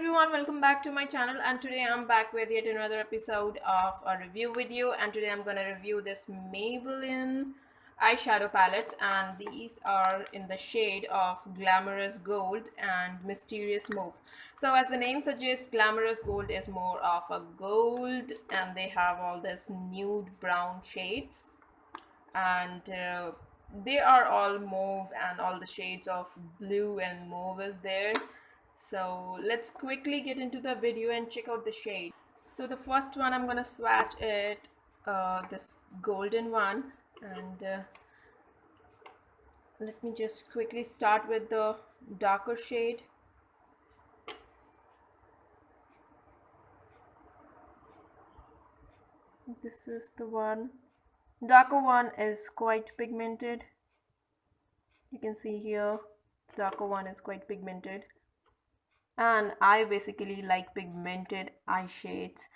everyone, welcome back to my channel, and today I'm back with yet another episode of a review video. And today I'm gonna review this Maybelline eyeshadow palettes, and these are in the shade of Glamorous Gold and Mysterious Mauve. So as the name suggests, Glamorous Gold is more of a gold, and they have all this nude brown shades, and they are all mauve, and all the shades of blue and mauve is there. So let's quickly get into the video and check out the shade. So the first one, I'm gonna swatch it, this golden one, and let me just quickly start with the darker shade. This is the one. Darker one is quite pigmented. You can see here, the darker one is quite pigmented, and I basically like pigmented eye shades.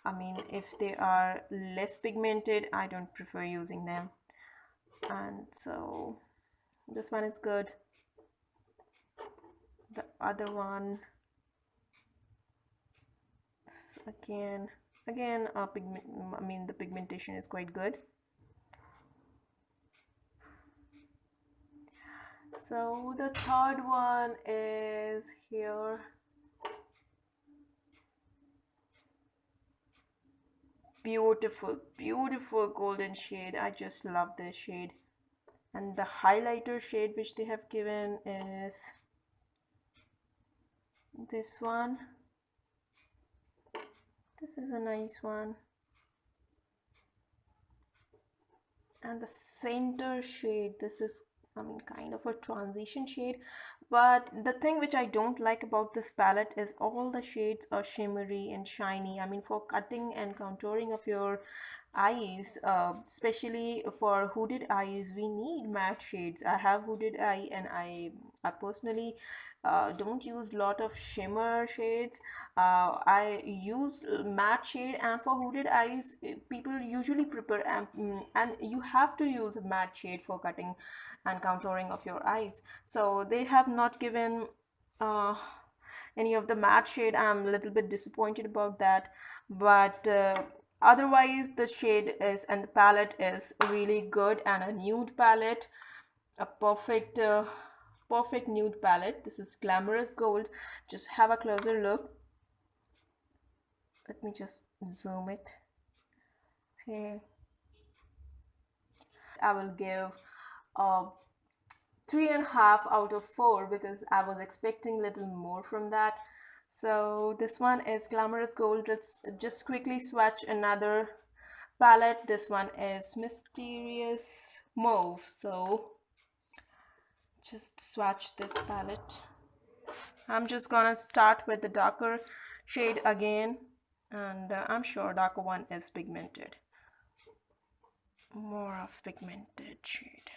I mean, if they are less pigmented, I don't prefer using them. And so this one is good. The other one is again the pigmentation is quite good. So the third one is here. Beautiful golden shade. I just love this shade. And the highlighter shade which they have given is this one. This is a nice one. And the center shade, this is kind of a transition shade, but the thing which I don't like about this palette is all the shades are shimmery and shiny. For cutting and contouring of your eyes, especially for hooded eyes, we need matte shades. I have hooded eye, and I personally don't use lot of shimmer shades. I use matte shade, and for hooded eyes, people usually prefer and you have to use matte shade for cutting and contouring of your eyes. So they have not given any of the matte shade. I'm a little bit disappointed about that, but otherwise the shade is, and the palette is really good, and a nude palette, a perfect nude palette. This is Glamorous Gold. Just have a closer look. Let me just zoom it. Okay, I will give a 3.5 out of 4 because I was expecting a little more from that. So this one is Glamorous Gold. Let's just quickly swatch another palette. This one is Mysterious Mauve. So just swatch this palette. I'm just gonna start with the darker shade again, and I'm sure darker one is pigmented, more of pigmented shade.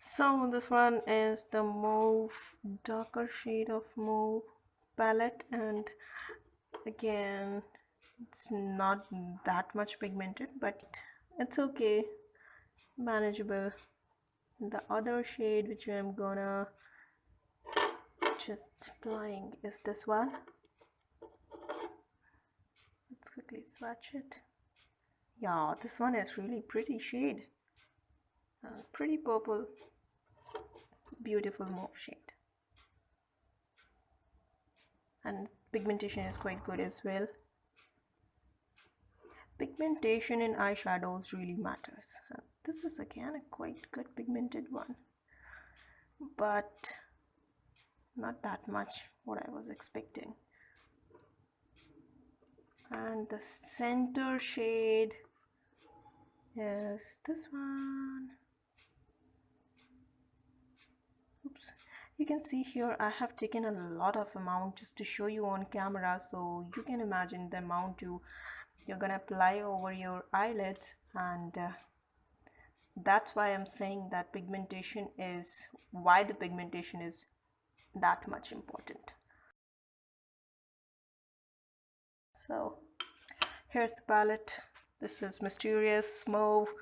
So this one is the mauve, darker shade of mauve palette, and again it's not that much pigmented, but it's okay, manageable. The other shade which I'm gonna just applying is this one. Let's quickly swatch it. Yeah, this one is really pretty shade, pretty purple, beautiful mauve shade, and pigmentation is quite good as well. Pigmentation in eyeshadows really matters. This is again a quite good pigmented one, but not that much what I was expecting. And the center shade is this one. Oops. You can see here I have taken a lot of amount just to show you on camera, so you can imagine the amount you're gonna apply over your eyelids, and that's why I'm saying that pigmentation is why the pigmentation is that much important. So here's the palette. This is Mysterious Mauve,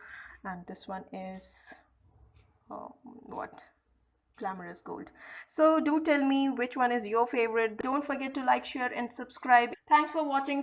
and this one is what Glamorous Gold. So do tell me which one is your favorite. Don't forget to like, share and subscribe. Thanks for watching.